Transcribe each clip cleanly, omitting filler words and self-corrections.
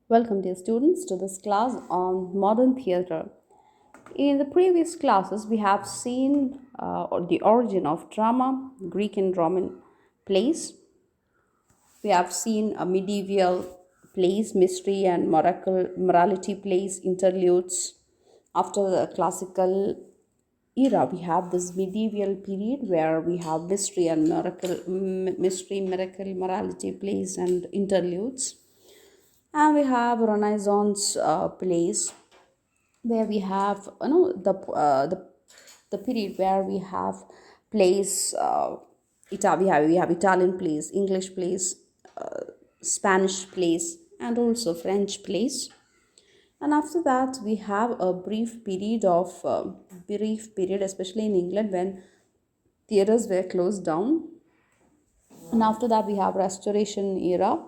Welcome, dear students, to this class on modern theatre. In the previous classes, we have seen the origin of drama, Greek and Roman plays. We have seen a medieval plays, mystery and morality plays, interludes. After the classical era, we have this medieval period where we have mystery, miracle, morality plays, and interludes. And we have Renaissance plays where we have the period where we have plays. We have Italian plays, English plays, Spanish plays, and also French plays. And after that, we have a brief period, especially in England, when theaters were closed down. And after that, we have Restoration era.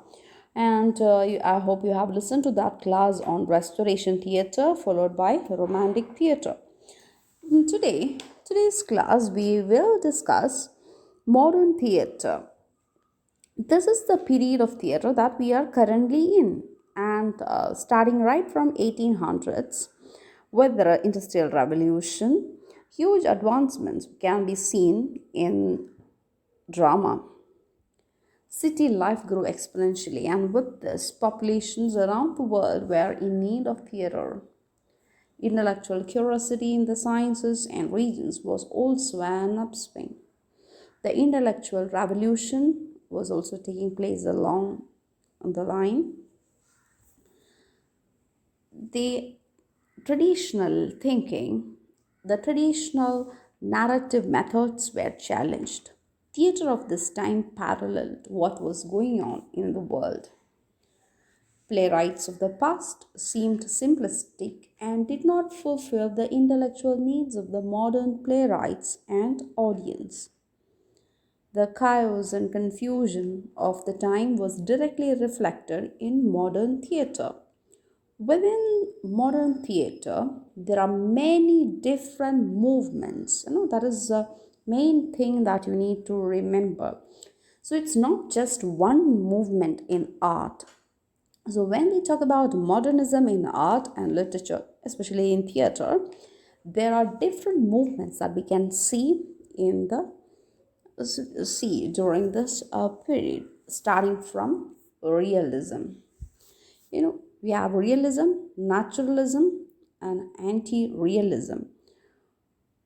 And I hope you have listened to that class on Restoration theatre, followed by Romantic theatre. Today's class, we will discuss modern theatre. This is the period of theatre that we are currently in, and starting right from 1800s with the Industrial Revolution, huge advancements can be seen in drama. City life grew exponentially, and with this, populations around the world were in need of theatre. Intellectual curiosity in the sciences and regions was also an upswing. The intellectual revolution was also taking place along the line. The traditional thinking, the traditional narrative methods were challenged. Theatre of this time paralleled what was going on in the world. Playwrights of the past seemed simplistic and did not fulfill the intellectual needs of the modern playwrights and audience. The chaos and confusion of the time was directly reflected in modern theatre. Within modern theatre, there are many different movements. That is the main thing that you need to remember. So it's not just one movement in art. So when we talk about modernism in art and literature, especially in theatre, there are different movements that we can see during this period, starting from realism. We have realism, naturalism, and anti-realism,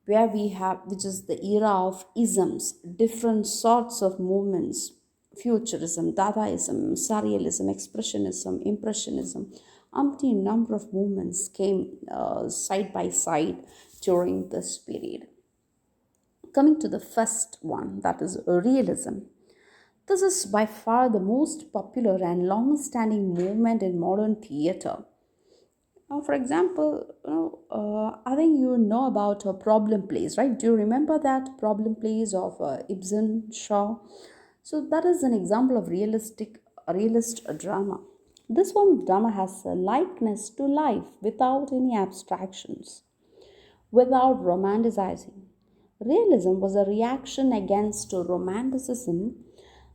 which is the era of isms, different sorts of movements: Futurism, Dadaism, Surrealism, Expressionism, Impressionism. Umpteen number of movements came side by side during this period. Coming to the first one, that is realism. This is by far the most popular and long-standing movement in modern theatre. For example, I think you know about problem plays, right? Do you remember that problem plays of Ibsen, Shaw? So that is an example of realist drama. This form of drama has a likeness to life without any abstractions, without romanticizing. Realism was a reaction against romanticism,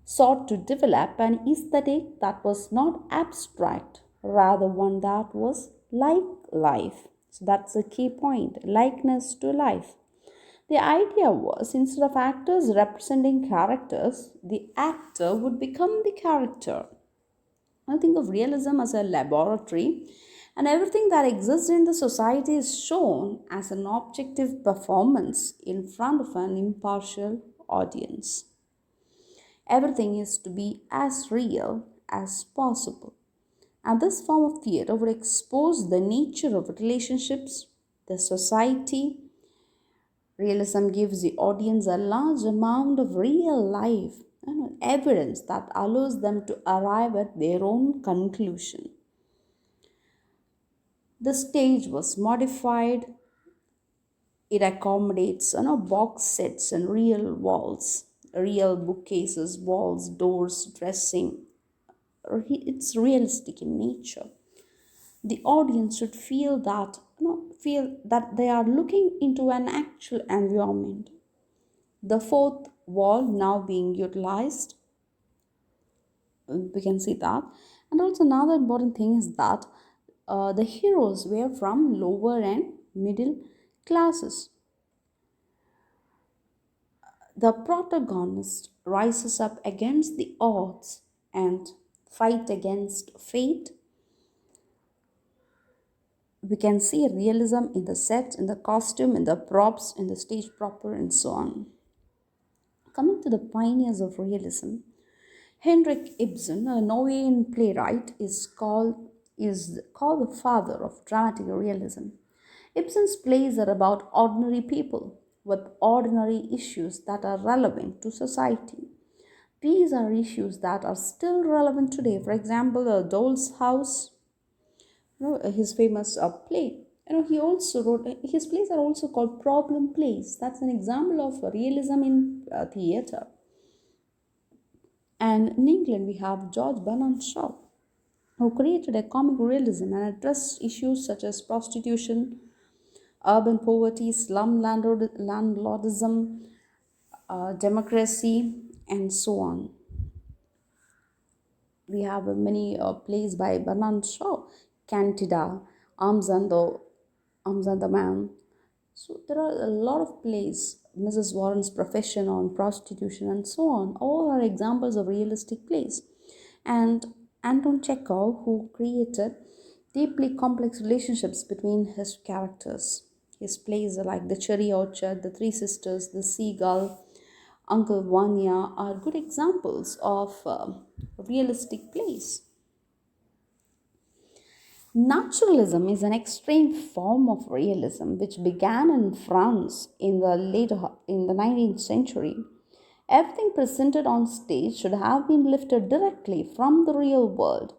sought to develop an aesthetic that was not abstract, rather one that was like life. So that's a key point: likeness to life. The idea was, instead of actors representing characters, the actor would become the character. I think of realism as a laboratory, and everything that exists in the society is shown as an objective performance in front of an impartial audience. Everything is to be as real as possible. And this form of theatre would expose the nature of relationships, the society. Realism gives the audience a large amount of real life evidence that allows them to arrive at their own conclusion. The stage was modified. It accommodates box sets and real walls, real bookcases, walls, doors, dressing. It's realistic in nature. The audience should feel that they are looking into an actual environment. The fourth wall now being utilized, we can see that, And also, another important thing is that the heroes were from lower and middle classes. The protagonist rises up against the odds and fight against fate. We can see realism in the set, in the costume, in the props, in the stage proper, and so on. Coming to the pioneers of realism, Henrik Ibsen, a Norwegian playwright, is called the father of dramatic realism. Ibsen's plays are about ordinary people with ordinary issues that are relevant to society. These are issues that are still relevant today. For example, The Doll's House, his famous play. He also wrote, his plays are also called problem plays. That's an example of realism in theater. And in England, we have George Bernard Shaw, who created a comic realism and addressed issues such as prostitution, urban poverty, slum landlordism, democracy, and so on. We have many plays by Bernard Shaw, Candida, Arms and the Man. So there are a lot of plays, Mrs. Warren's Profession on prostitution, and so on. All are examples of realistic plays. And Anton Chekhov, who created deeply complex relationships between his characters. His plays are like The Cherry Orchard, The Three Sisters, The Seagull, Uncle Vanya are good examples of realistic plays. Naturalism is an extreme form of realism which began in France in the 19th century. Everything presented on stage should have been lifted directly from the real world.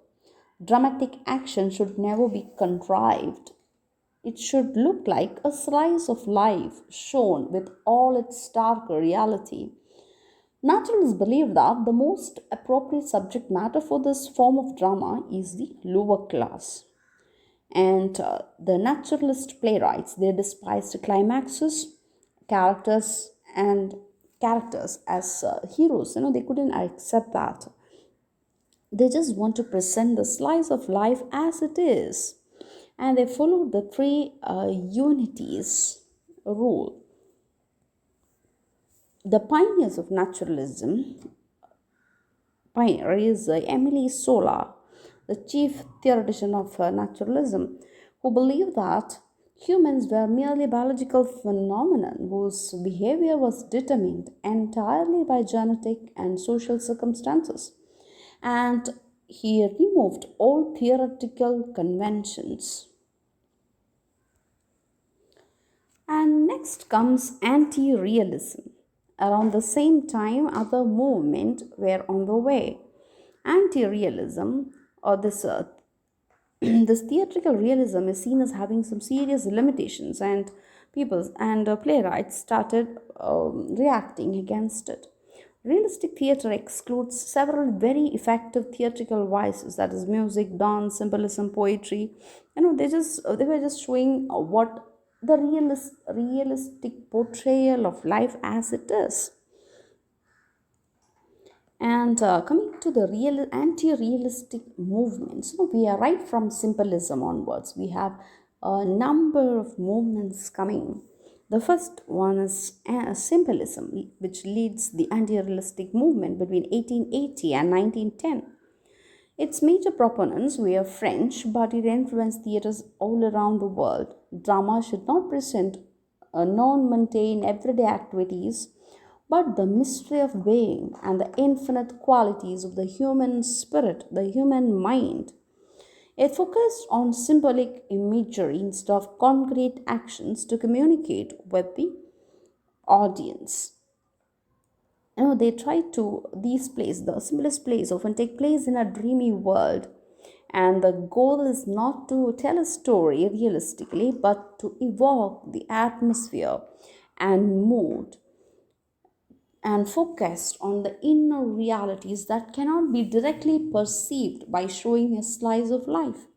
Dramatic action should never be contrived. It should look like a slice of life shown with all its stark reality. Naturalists believe that the most appropriate subject matter for this form of drama is the lower class. And the naturalist playwrights, they despised climaxes, characters, and characters as heroes. They couldn't accept that. They just want to present the slice of life as it is. And they followed the three unities rule. The pioneers of naturalism pioneer is Emily Sola, the chief theoretician of naturalism, who believed that humans were merely biological phenomena whose behavior was determined entirely by genetic and social circumstances. And he removed all theoretical conventions. And next comes anti-realism. Around the same time, other movements were on the way. Anti-realism, or this theatrical realism, is seen as having some serious limitations, and people and playwrights started reacting against it. Realistic theater excludes several very effective theatrical vices, that is music, dance, symbolism, poetry. They were just showing what the realistic portrayal of life as it is. And coming to the real anti-realistic movements, we are right from symbolism onwards. We have a number of movements coming. The first one is symbolism, which leads the anti-realistic movement between 1880 and 1910. Its major proponents were French, but it influenced theatres all around the world. Drama should not present non-mundane everyday activities, but the mystery of being and the infinite qualities of the human spirit, the human mind. It focused on symbolic imagery instead of concrete actions to communicate with the audience. They try to, these plays, the symbolist plays often take place in a dreamy world, and the goal is not to tell a story realistically but to evoke the atmosphere and mood and focused on the inner realities that cannot be directly perceived by showing a slice of life.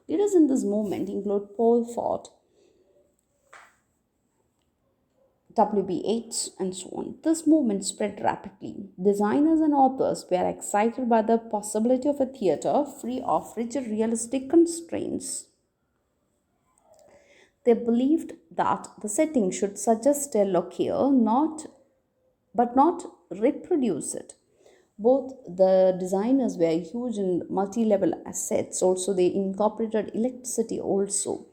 Leaders in this movement include Paul Fort, WB Yeats, and so on. This movement spread rapidly. Designers and authors were excited by the possibility of a theatre free of rigid realistic constraints. They believed that the setting should suggest a locale, not reproduce it. Both the designers were huge in multi-level assets. Also, they incorporated electricity also,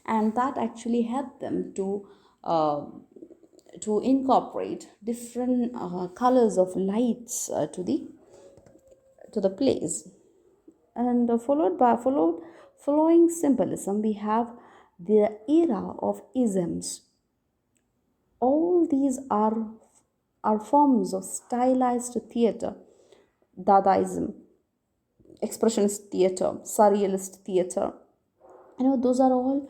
and that actually helped them uh, to incorporate different colors of lights to the place. And following symbolism, we have the era of isms. All these are forms of stylized theater: Dadaism, Expressionist theater, Surrealist theater. Those are all,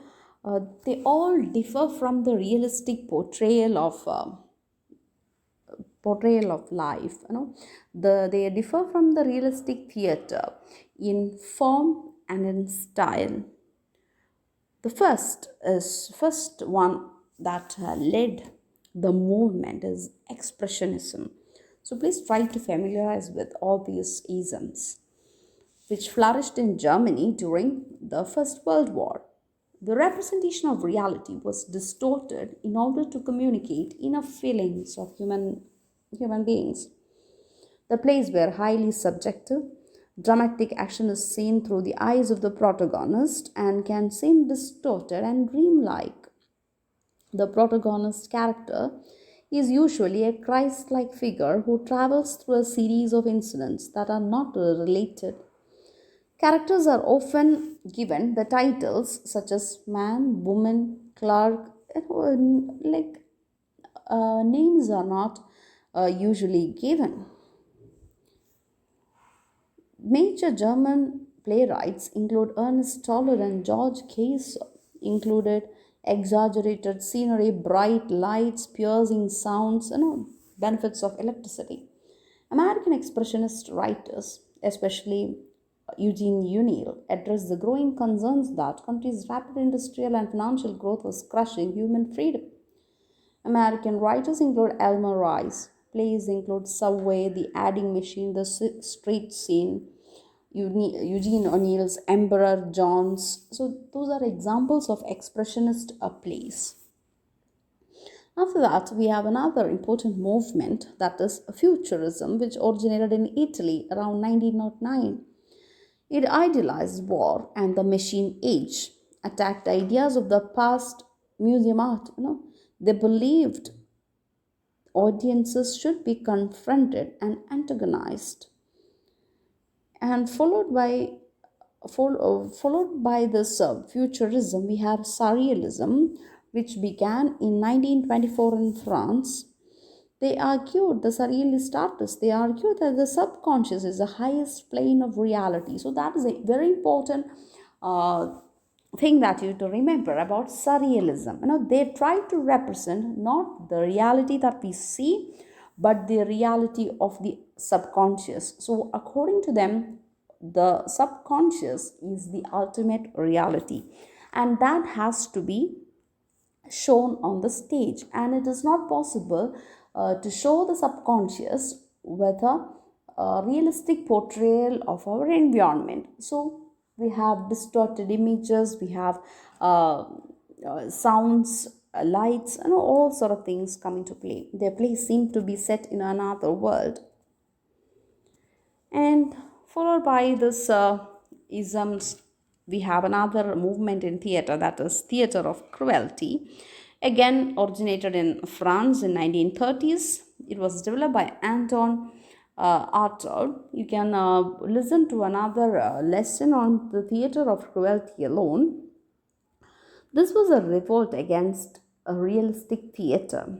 they all differ from the realistic portrayal of life. They differ from the realistic theater in form and in style. The first one that led the movement is Expressionism. So please try to familiarize with all these isms, which flourished in Germany during the First World War. The representation of reality was distorted in order to communicate inner feelings of human beings. The plays were highly subjective. Dramatic action is seen through the eyes of the protagonist and can seem distorted and dreamlike. The protagonist character is usually a Christ like figure who travels through a series of incidents that are not related. Characters are often given the titles such as man, woman, clerk, like names are not usually given. Major German playwrights include Ernst Toller and George Kaiser, included exaggerated scenery, bright lights, piercing sounds, benefits of electricity. American expressionist writers, especially Eugene O'Neill, addressed the growing concerns that countries' rapid industrial and financial growth was crushing human freedom. American writers include Elmer Rice. Plays include Subway, The Adding Machine, The Street Scene, Eugene O'Neill's Emperor John's. So those are examples of expressionist plays. After that, we have another important movement, that is Futurism, which originated in Italy around 1909. It idealized war and the machine age, attacked ideas of the past museum art. They believed audiences should be confronted and antagonized. And followed by this Futurism, we have Surrealism, which began in 1924 in France. The surrealist artists, they argued that the subconscious is the highest plane of reality. So that is a very important uh, thing that you have to remember about surrealism. They try to represent not the reality that we see, but the reality of the subconscious. So according to them, the subconscious is the ultimate reality, and that has to be shown on the stage, and it is not possible to show the subconscious with a realistic portrayal of our environment. So we have distorted images, we have sounds, lights, and all sort of things come into play. Their plays seem to be set in another world. And followed by this isms, we have another movement in theater, that is theater of cruelty. Again, originated in France in 1930s. It was developed by Anton Artaud. You can listen to another lesson on the theater of cruelty alone. This was a revolt against a realistic theater.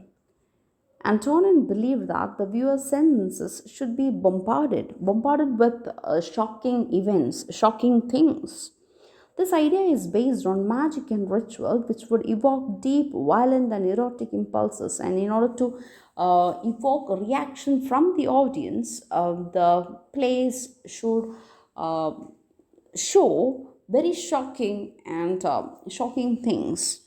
Antonin believed that the viewer's senses should be bombarded with shocking events, shocking things. This idea is based on magic and ritual, which would evoke deep, violent, and erotic impulses. And in order to evoke a reaction from the audience, the plays should uh, show very shocking and shocking things.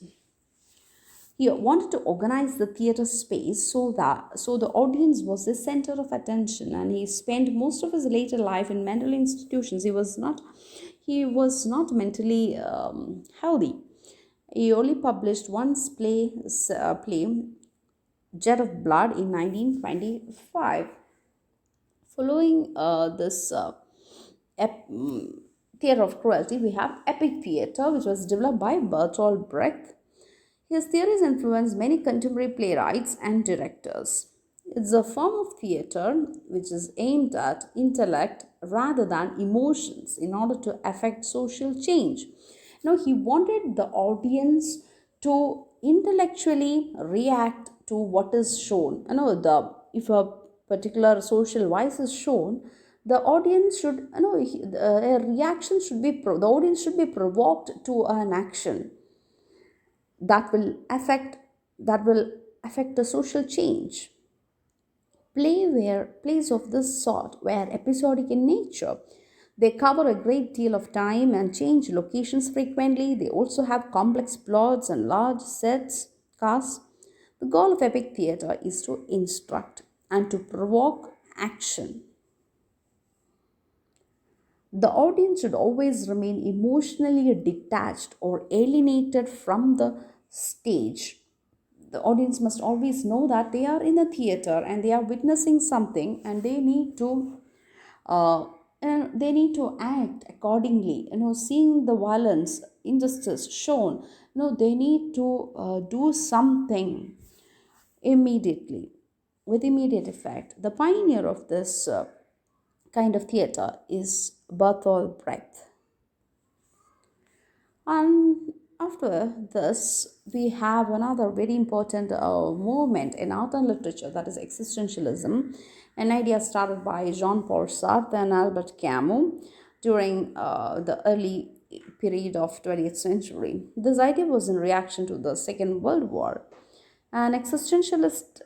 He wanted to organize the theater space so the audience was the center of attention, and he spent most of his later life in mental institutions. He was not mentally healthy. He only published one play, Jet of Blood, in 1925. Following this theater of cruelty, we have epic theater, which was developed by Bertolt Brecht. His theories influenced many contemporary playwrights and directors. It's a form of theater which is aimed at intellect rather than emotions in order to affect social change. He wanted the audience to intellectually react to what is shown. If a particular social vice is shown, the audience should, a reaction should be, the audience should be provoked to an action that will affect that will affect the social change. Plays of this sort were episodic in nature. They cover a great deal of time and change locations frequently. They also have complex plots and large sets casts. The goal of epic theater is to instruct and to provoke action. The audience should always remain emotionally detached or alienated from the stage. The audience must always know that they are in a theater and they are witnessing something, and uh, they need to act accordingly. Seeing the violence, injustice shown, they need to do something immediately, with immediate effect. The pioneer of this kind of theater is Bertolt Brecht. And after this, we have another very important movement in art and literature, that is existentialism, an idea started by Jean-Paul Sartre and Albert Camus during the early period of 20th century. This idea was in reaction to the Second World War. And existentialists,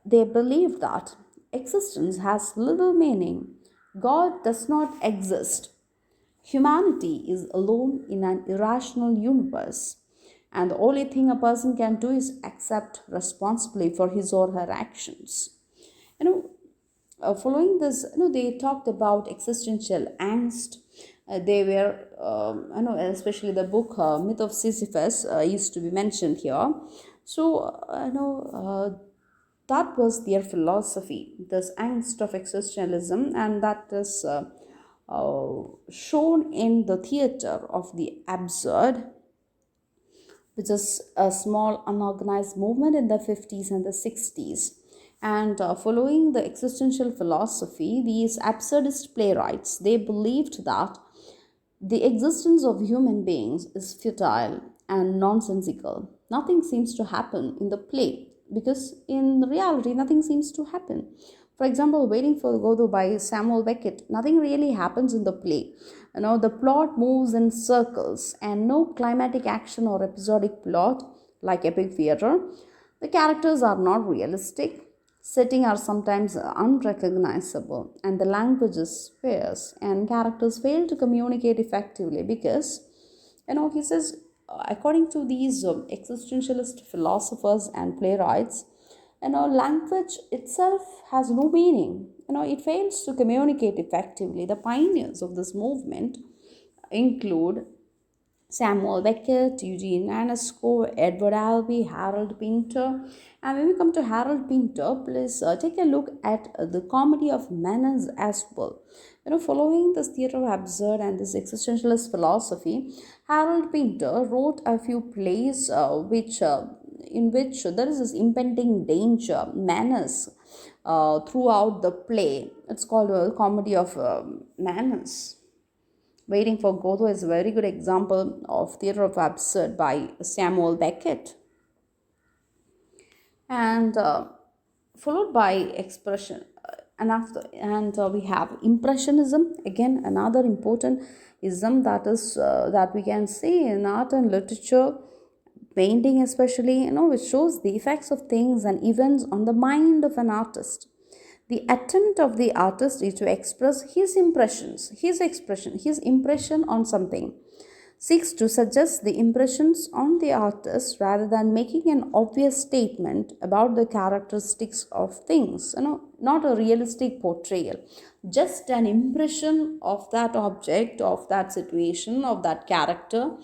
they believe that existence has little meaning. God does not exist. Humanity is alone in an irrational universe, and the only thing a person can do is accept responsibility for his or her actions. You know, Following this, they talked about existential angst. They were, especially the book Myth of Sisyphus used to be mentioned here. So, that was their philosophy, this angst of existentialism, and that is shown in the theater of the absurd, which is a small unorganized movement in the 50s and the 60s. And following the existential philosophy, these absurdist playwrights, they believed that the existence of human beings is futile and nonsensical. Nothing seems to happen in the play because in reality, nothing seems to happen. For example, Waiting for Godot by Samuel Beckett, nothing really happens in the play. The plot moves in circles and no climatic action or episodic plot like epic theater. The characters are not realistic. Setting are sometimes unrecognizable, and the language is sparse, and characters fail to communicate effectively because, he says, according to these existentialist philosophers and playwrights, language itself has no meaning. It fails to communicate effectively. The pioneers of this movement include Samuel Beckett, Eugene Ionesco, Edward Albee, Harold Pinter. And when we come to Harold Pinter, please take a look at the comedy of manners as well. Following this theater of absurd and this existentialist philosophy, Harold Pinter wrote a few plays in which there is this impending danger, menace throughout the play. It's called a comedy of manners. Waiting for Godot is a very good example of theater of absurd by Samuel Beckett. And followed by expression, we have impressionism, again another important ism that we can see in art and literature, painting especially, which shows the effects of things and events on the mind of an artist. The attempt of the artist is to express his impression on something. seeks to suggest the impressions on the artist rather than making an obvious statement about the characteristics of things. Not a realistic portrayal, just an impression of that object, of that situation, of that character,